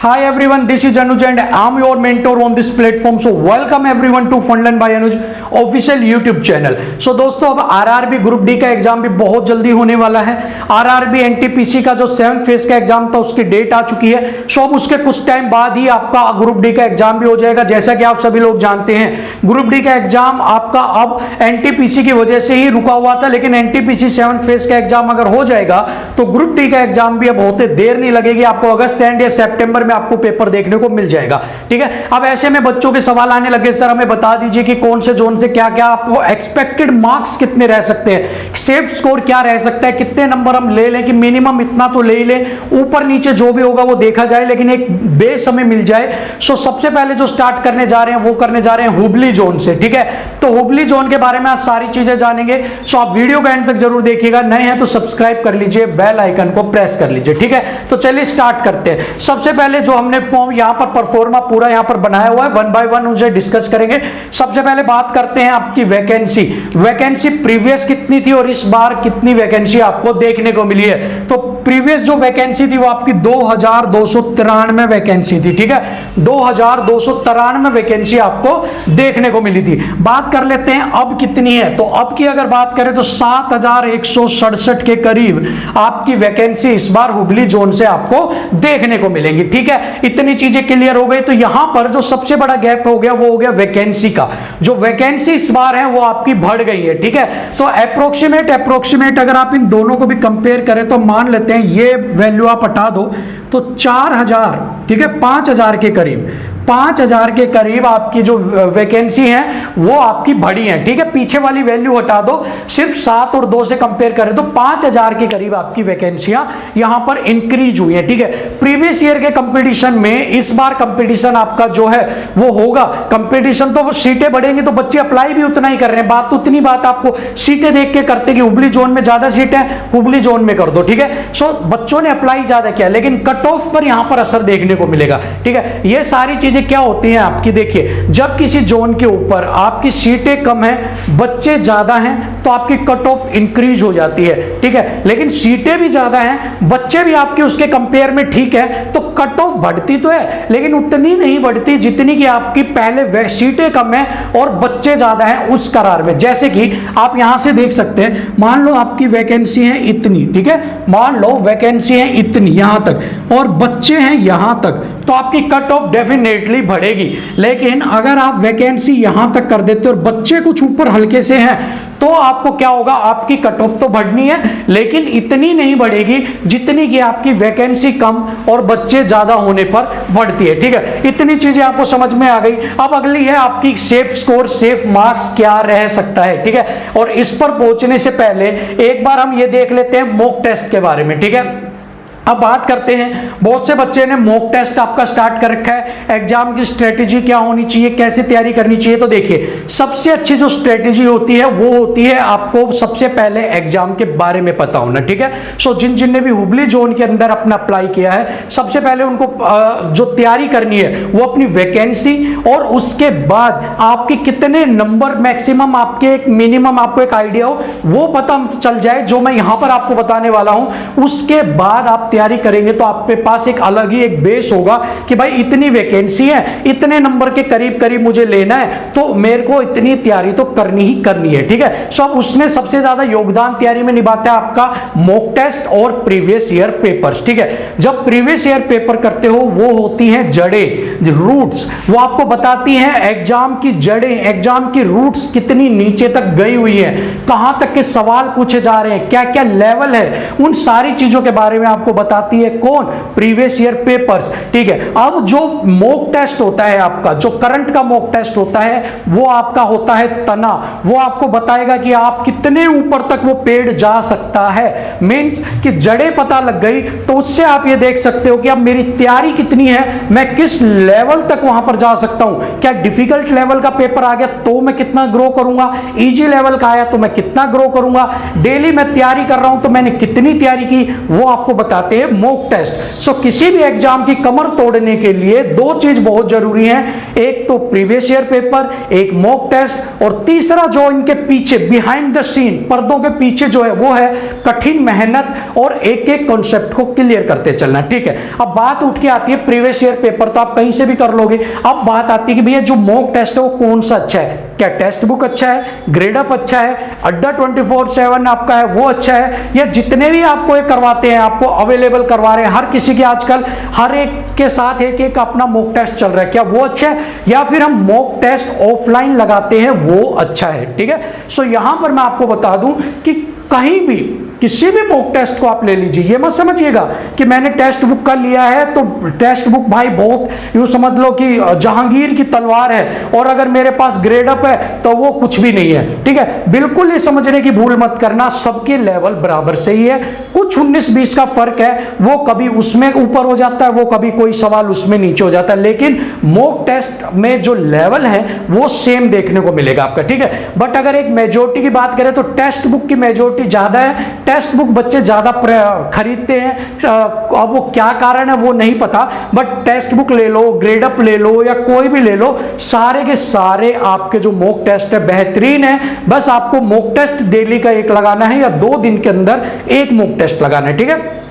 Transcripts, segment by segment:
Hi everyone, this is Anuj and I'm your mentor on this platform. So welcome everyone to Fundlearn by Anuj official YouTube channel. So दोस्तों अब RRB group D का exam भी बहुत जल्दी होने वाला है। आरआरबी एनटीपीसी का जो 7th फेज का एग्जाम था उसकी डेट आ चुकी है। सो अब उसके कुछ टाइम बाद ही आपका ग्रुप डी का एग्जाम भी हो जाएगा। जैसा कि आप सभी लोग जानते हैं ग्रुप डी का एग्जाम आपका अब एनटीपीसी की वजह से ही रुका हुआ था, लेकिन एनटीपीसी 7th फेज का एग्जाम अगर हो जाएगा तो ग्रुप डी का एग्जाम भी अब होते देर नहीं लगेगी। आपको अगस्त एंड या सितंबर में आपको पेपर देखने को मिल जाएगा। ठीक है, अब ऐसे में बच्चों के सवाल आने लगे, सर हमें बता दीजिए कि कौन से जोन से क्या क्या आपको एक्सपेक्टेड मार्क्स कितने रह सकते हैं, सेफ स्कोर क्या रह सकता है, कितने नंबर हम ले लें कि मिनिमम इतना तो ले ही लें, ऊपर नीचे जो भी होगा वो देखा जाए लेकिन एक बेस हमें मिल जाए। सो सबसे पहले जो स्टार्ट करने जा रहे हैं वो करने जा रहे हैं हुबली जोन से। ठीक है, तो हुबली जोन के बारे में आज सारी चीजें जानेंगे। सो आप वीडियो को एंड तक जरूर देखिएगा, नए हैं तो सब्सक्राइब कर लीजिए, बेल आइकन को प्रेस कर लीजिए। ठीक है, तो चलिए स्टार्ट करते हैं। सबसे पहले जो हमने फॉर्म यहाँ पर परफॉर्मा पूरा यहाँ पर बनाया हुआ है, 1 बाय 1 उसे डिस्कस करेंगे। सबसे पहले बात करते हैं आपकी वैकेंसी प्रीवियस कितनी थी और इस बार कितनी वैकेंसी आपको देखने को मिली है। तो प्रीवियस जो वैकेंसी थी वो आपकी 2293 वैकेंसी थी। ठीक है, 2293 वैकेंसी आपको देखने को मिली थी। बात कर लेते हैं अब कितनी है। तो अब की अगर बात करें तो 7167 के करीब आपकी वैकेंसी इस बार हुबली जोन से आपको देखने को मिलेंगी। ठीक है, इतनी चीजें क्लियर हो गई। तो यहां पर जो सबसे बड़ा गैप हो गया वो हो गया वैकेंसी का। जो वैकेंसी इस बार है वो आपकी बढ़ गई है। ठीक है, तो अप्रोक्सीमेट अगर आप इन दोनों को भी कंपेयर करें तो मान लेते हैं ये वैल्यू आप हटा दो तो 4000, ठीक है, 5000 के करीब 5000 के करीब आपकी जो वैकेंसी है वो आपकी बढ़ी है। ठीक है, पीछे वाली वैल्यू हटा दो, सिर्फ 7 और 2 से कंपेयर करें तो 5000 के करीब आपकी वैकेंसियां यहां पर इंक्रीज हुई है। ठीक है, प्रीवियस ईयर के कंपटीशन में इस बार कंपटीशन आपका जो है वो होगा। कंपटीशन तो सीटें बढ़ेंगी तो बच्चे अप्लाई भी उतना ही कर रहे हैं। बात तो उतनी बात आपको सीटें देख के करते कि हुबली जोन में ज्यादा सीटें हैं, हुबली जोन में कर दो। ठीक है, सो बच्चों ने अप्लाई ज्यादा किया लेकिन कट ऑफ पर यहां पर असर देखने को मिलेगा। ठीक है, ये सारी चीजें क्या होती हैं आपकी, देखिए जब किसी जोन के ऊपर आपकी सीटें कम हैं, बच्चे ज्यादा हैं तो आपकी कट ऑफ इंक्रीज हो जाती है। ठीक है, लेकिन सीटें भी ज्यादा हैं, बच्चे भी आपके उसके कंपेयर में ठीक है तो कट ऑफ बढ़ती तो है लेकिन उतनी नहीं बढ़ती जितनी कि आपकी पहले सीटें कम है और बच्चे ज्यादा हैं उस करार में। जैसे कि आप यहां से देख सकते हैं, मान लो आपकी वैकेंसी है इतनी, ठीक है, मान लो वैकेंसी है इतनी यहां तक और बच्चे हैं यहां तक, तो आपकी कट ऑफ डेफिनेटली बढ़ेगी। लेकिन अगर आप वैकेंसी यहां तक कर देते और बच्चे कुछ ऊपर हल्के से हैं तो आपको क्या होगा, आपकी कट ऑफ तो बढ़नी है लेकिन इतनी नहीं बढ़ेगी जितनी कि आपकी वैकेंसी कम और बच्चे ज्यादा होने पर बढ़ती है। ठीक है, इतनी चीजें आपको समझ में आ गई। अब अगली है आपकी सेफ स्कोर, सेफ मार्क्स क्या रह सकता है। ठीक है, और इस पर पहुंचने से पहले एक बार हम ये देख लेते हैं मॉक टेस्ट के बारे में। ठीक है, अब बात करते हैं, बहुत से बच्चे ने मॉक टेस्ट आपका स्टार्ट कर रखा है, एग्जाम की स्ट्रेटेजी क्या होनी चाहिए, कैसे तैयारी करनी चाहिए। तो देखिए सबसे अच्छी जो स्ट्रेटेजी होती है वो होती है आपको सबसे पहले एग्जाम के बारे में पता होना। ठीक है, सो जिन ने भी हुबली जोन के अंदर अपना अप्लाई किया है सबसे पहले उनको जो तैयारी करनी है वो अपनी वैकेंसी और उसके बाद आपके कितने नंबर मैक्सिमम आपके एक मिनिमम आपको एक आइडिया हो वो पता चल जाए, जो मैं यहां पर आपको बताने वाला हूं। उसके बाद आप तैयारी करेंगे तो आपके पास एक अलग ही एक बेस होगा कि भाई इतनी वैकेंसी है, इतने नंबर के करीब करीब मुझे लेना है तो मेरे को इतनी तैयारी तो करनी ही करनी है। ठीक है, सो अब उसमें सबसे ज्यादा योगदान तैयारी में निभाता है आपका मॉक टेस्ट और प्रीवियस ईयर पेपर्स। ठीक है, जब प्रीवियस ईयर पेपर करते हो वो होती हैं जड़ें, रूट्स, वो आपको बताती हैं एग्जाम की जड़ें, एग्जाम की रूट्स कितनी नीचे तक गई हुई है, कहां तक के सवाल पूछे जा रहे हैं, क्या क्या लेवल है, उन सारी चीजों के बारे में आपको बताती है कौन, प्रीवियस ईयर पेपर्स। ठीक है, अब जो मॉक टेस्ट होता है आपका, जो करंट का मॉक टेस्ट होता है वो आपका होता है तना, वो आपको बताएगा कि आप कितने ऊपर तक वो पेड़ जा सकता है। मींस कि जड़ें पता लग गई तो उससे आप ये देख सकते हो कि अब मेरी तैयारी कितनी है, मैं किस लेवल तक वहां पर जा सकता हूं, क्या डिफिकल्ट लेवल का पेपर आ गया तो मैं कितना ग्रो करूंगा, इजी लेवल का आया तो मैं कितना ग्रो करूंगा, डेली मैं तैयारी कर रहा हूं तो मैंने कितनी तैयारी की, वो आपको बताते आते हैं मॉक टेस्ट। सो किसी भी एग्जाम की कमर तोड़ने के लिए दो चीज बहुत जरूरी है, एक तो प्रीवियस ईयर पेपर, एक मॉक टेस्ट, और तीसरा जो इनके पीछे बिहाइंड द सीन, पर्दों के पीछे जो है वो है कठिन मेहनत और एक एक कॉन्सेप्ट को क्लियर करते चलना। ठीक है, अब बात उठ के आती है प्रीवियस ईयर पेपर तो आप कहीं से भी कर लोगे। अब बात आती है कि भैया जो मॉक टेस्ट है वो कौन सा अच्छा है, क्या टेक्स्ट बुक अच्छा है, ग्रेड अप अच्छा है, अड्डा 24/7 आपका है वो अच्छा है, या जितने भी आपको ये करवाते हैं आपको अवेलेबल करवा रहे हैं, हर किसी के आजकल हर एक के साथ एक एक अपना मॉक टेस्ट चल रहा है, क्या वो अच्छा है, या फिर हम मॉक टेस्ट ऑफलाइन लगाते हैं वो अच्छा है। ठीक है, सो यहां पर मैं आपको बता दूं कि कहीं भी किसी भी मॉक टेस्ट को आप ले लीजिए, ये मत समझिएगा कि मैंने टेस्ट बुक का लिया है तो टेस्ट बुक भाई बहुत यूं समझ लो कि जहांगीर की तलवार है और अगर मेरे पास ग्रेड अप है तो वो कुछ भी नहीं है। ठीक है, बिल्कुल ये समझने की भूल मत करना, सबके लेवल बराबर से ही है, कुछ 19-20 का फर्क है, वो कभी उसमें ऊपर हो जाता है, वो कभी कोई सवाल उसमें नीचे हो जाता है, लेकिन मॉक टेस्ट में जो लेवल है वो सेम देखने को मिलेगा आपका। ठीक है, बट अगर एक मेजोरिटी की बात करें तो टेस्ट बुक की मेजोरिटी ज्यादा है, टेक्स्ट बुक बच्चे ज्यादा खरीदते हैं, अब वो क्या कारण है वो नहीं पता, बट टेक्स्ट बुक ले लो, ग्रेड अप ले लो या कोई भी ले लो, सारे के सारे आपके जो मॉक टेस्ट है बेहतरीन है। बस आपको मॉक टेस्ट डेली का एक लगाना है या 2 दिन के अंदर एक मॉक टेस्ट लगाना है। ठीक है,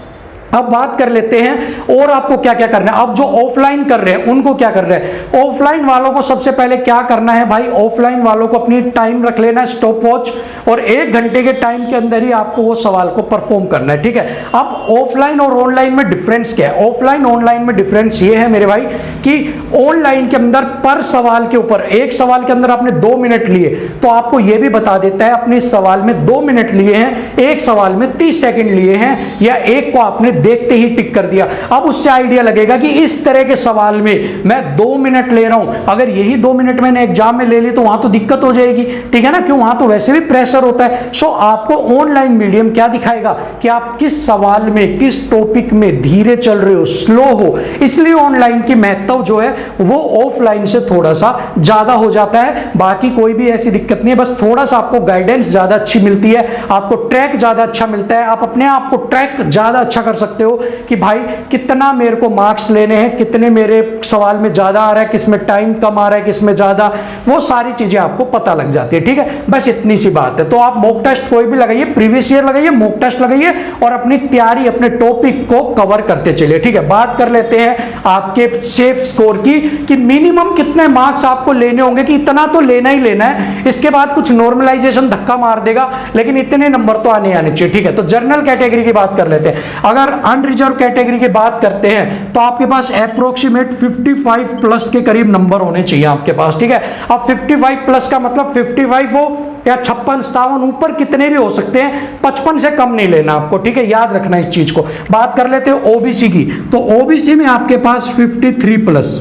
अब बात कर लेते हैं और आपको क्या क्या करना है। अब जो ऑफलाइन कर रहे हैं उनको क्या कर रहे हैं, ऑफलाइन वालों को सबसे पहले क्या करना है भाई, ऑफलाइन वालों को अपनी टाइम रख लेना है स्टॉप वॉच, और 1 घंटे के टाइम के अंदर ही आपको वो सवाल को परफॉर्म करना है। ठीक है, अब ऑफलाइन और ऑनलाइन में डिफरेंस क्या है, ऑफलाइन ऑनलाइन में डिफरेंस ये है मेरे भाई कि ऑनलाइन के अंदर पर सवाल के ऊपर, एक सवाल के अंदर आपने 2 मिनट लिए तो आपको यह भी बता देता है अपने सवाल में 2 मिनट लिए हैं, एक सवाल में 30 सेकंड लिए हैं, या एक को आपने देखते ही टिक कर दिया। अब उससे आइडिया लगेगा कि इस तरह के सवाल में मैं 2 मिनट ले रहा हूं, अगर यही 2 मिनट मैंने एग्जाम में ले ली तो वहां तो दिक्कत हो जाएगी। ठीक है ना, क्यों, वहां तो वैसे भी प्रेशर होता है। सो आपको ऑनलाइन मीडियम क्या दिखाएगा कि आप किस सवाल में, किस टॉपिक में धीरे चल रहे हो, स्लो हो, इसलिए ऑनलाइन की महत्व जो है वो ऑफलाइन से थोड़ा सा ज्यादा हो जाता है। बाकी कोई भी ऐसी दिक्कत नहीं है, बस थोड़ा सा आपको गाइडेंस ज्यादा अच्छी मिलती है, आपको ट्रैक ज्यादा अच्छा मिलता है, आप अपने आप को ट्रैक ज्यादा अच्छा कर सकते हो कि भाई कितना मेरे को मार्क्स लेने हैं, कितने मेरे सवाल में ज्यादा आ रहा है, किसमें टाइम कम आ रहा है, किसमें ज्यादा, वो सारी चीजें आपको पता लग जाती है। ठीक है, बस इतनी सी बात है। तो आप मॉक टेस्ट कोई भी लगाइए, प्रीवियस ईयर लगाइए, मॉक टेस्ट लगाइए और अपनी तैयारी, अपने टॉपिक को कवर करते चलिए। ठीक है, बात कर लेते हैं आपके सेफ स्कोर की कि मिनिमम कितने मार्क्स आपको लेने होंगे, कि इतना तो लेना ही लेना है, इसके बाद कुछ नॉर्मलाइजेशन धक्का मार देगा, लेकिन इतने नंबर तो आने चाहिए। ठीक है, तो जनरल कैटेगरी की बात कर लेते हैं। अगर अनरिजर्व कैटेगरी की बात करते हैं तो आपके पास अप्रोक्सीमेट 55 प्लस के करीब नंबर होने चाहिए आपके पास। ठीक है, अब 55 प्लस का मतलब 55 हो या 56, 57, ऊपर कितने भी हो सकते हैं, 55 से कम नहीं लेना आपको। ठीक है, याद रखना इस चीज को। बात कर लेते हैं ओबीसी की, तो ओबीसी में आपके पास 53 प्लस,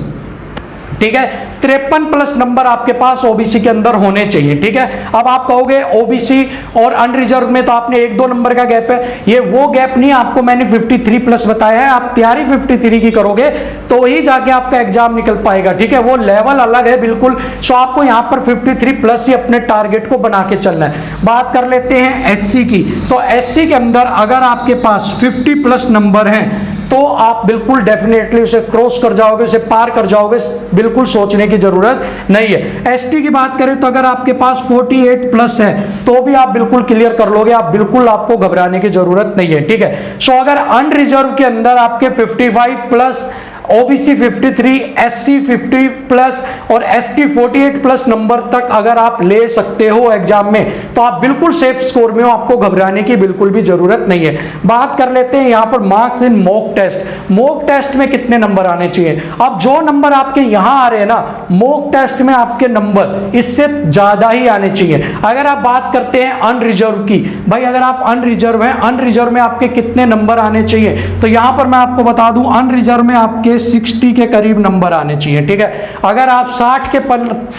ठीक है, 53 प्लस नंबर आपके पास ओबीसी के अंदर होने चाहिए। ठीक है, अब आप कहोगे ओबीसी और अनरिजर्व में तो आपने 1-2 नंबर का गैप है, ये वो गैप नहीं, आपको मैंने 53 प्लस बताया है, आप तैयारी 53 की करोगे तो ही जाके आपका एग्जाम निकल पाएगा। ठीक है, वो लेवल अलग है बिल्कुल। सो आपको यहां पर 53 प्लस ही अपने टारगेट को बना के चलना है। बात कर लेते हैं एससी की, तो एससी के अंदर अगर आपके पास 50 प्लस नंबर हैं तो आप बिल्कुल डेफिनेटली उसे क्रॉस कर जाओगे, उसे पार कर जाओगे, बिल्कुल सोचने की जरूरत नहीं है। एसटी की बात करें तो अगर आपके पास 48 प्लस है तो भी आप बिल्कुल क्लियर कर लोगे, आप बिल्कुल, आपको घबराने की जरूरत नहीं है। ठीक है, सो अगर अनरिजर्व के अंदर आपके 55 प्लस, ओबीसी 53, एससी 50 प्लस और एसटी 48 प्लस नंबर तक अगर आप ले सकते हो एग्जाम में तो आप बिल्कुल सेफ स्कोर में हो, आपको घबराने की बिल्कुल भी जरूरत नहीं है। बात कर लेते हैं यहां पर marks in mock test. Mock test में कितने नंबर आने चाहिए, अब जो नंबर आपके यहां आ रहे हैं ना, मॉक टेस्ट में आपके नंबर इससे ज्यादा ही आने चाहिए। अगर आप बात करते हैं अनरिजर्व की, भाई अगर आप अनरिजर्व हैं, अनरिजर्व में आपके कितने नंबर आने चाहिए, तो यहां पर मैं आपको बता दूं अनरिजर्व में आपके 60 के करीब नंबर आने चाहिए। ठीक है, अगर आप 60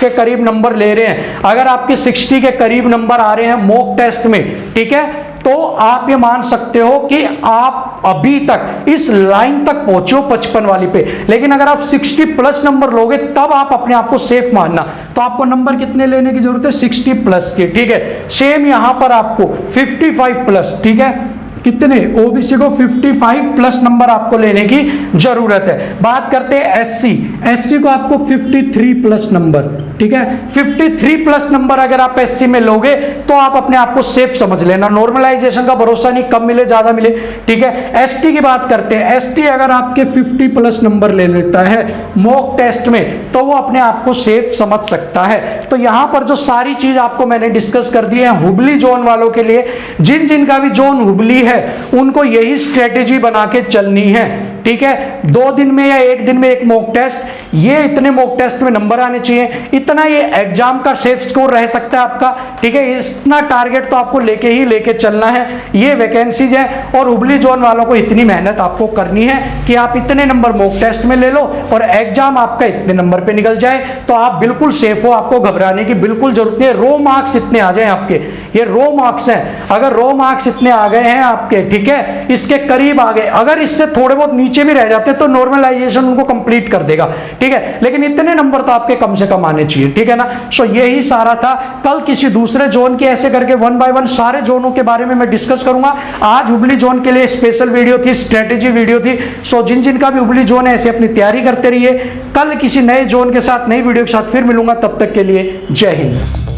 के करीब नंबर ले रहे हैं, अगर आपके 60 के करीब नंबर आ रहे हैं मॉक टेस्ट में, ठीक है, तो आप ये मान सकते हो कि आप अभी तक इस लाइन तक पहुंचे हो 55 वाली पे। लेकिन अगर आप 60 प्लस नंबर लोगे तब आप अपने आप को सेफ मानना, तो आपको नंबर कितने लेने की जरूरत है, 60 प्लस के। ठीक है, सेम यहां पर आपको 55 प्लस, ठीक है, कितने, ओबीसी को 55 प्लस नंबर आपको लेने की जरूरत है। बात करते हैं एससी, एससी को आपको 53 प्लस नंबर, ठीक है, 53 प्लस नंबर अगर आप एससी में लोगे तो आप अपने आप को सेफ समझ लेना, नॉर्मलाइजेशन का भरोसा नहीं, कम मिले ज्यादा मिले, ठीक है। एसटी की बात करते हैं, एसटी अगर आपके 50 प्लस नंबर ले लेता है मॉक टेस्ट में तो वो अपने आप को सेफ समझ सकता है। तो यहां पर जो सारी चीज आपको मैंने डिस्कस कर दी है हुबली जोन वालों के लिए, जिन जिन का भी जोन हुबली है उनको यही स्ट्रेटेजी बना के चलनी है, ठीक है। 2 दिन में या 1 दिन में एक मॉक टेस्ट, ये इतने मॉक टेस्ट में नंबर आने चाहिए, इतना ये एग्जाम का सेफ स्कोर रह सकता है आपका, ठीक है। इतना टारगेट तो आपको लेके चलना है, ये वैकेंसीज है। और हुबली जोन वालों को इतनी मेहनत आपको करनी है कि आप इतने नंबर मॉक टेस्ट में ले लो और एग्जाम आपका इतने नंबर पे निकल जाए तो आप बिल्कुल सेफ हो, आपको घबराने की बिल्कुल जरूरत नहीं है। रो मार्क्स इतने आ जाए आपके, ये रो मार्क्स हैं, अगर रो मार्क्स इतने आ गए हैं आपके, ठीक है, इसके करीब आ गए, अगर इससे थोड़े बहुत नीचे भी रह जाते तो नॉर्मलाइजेशन उनको कंप्लीट कर देगा, ठीक है, लेकिन इतने नंबर तो आपके कम से कम आने चाहिए, ठीक है ना। सो यही सारा था। कल किसी दूसरे जोन के ऐसे करके 1 बाय 1 सारे जोनों के बारे में मैं डिस्कस करूंगा। आज हुबली जोन के लिए स्पेशल वीडियो थी, स्ट्रेटेजी वीडियो थी। सो जिन जिन का भी हुबली जोन है ऐसे अपनी तैयारी करते रहिए। कल किसी नए जोन के साथ, नई वीडियो के साथ फिर मिलूंगा, तब तक के लिए जय हिंद।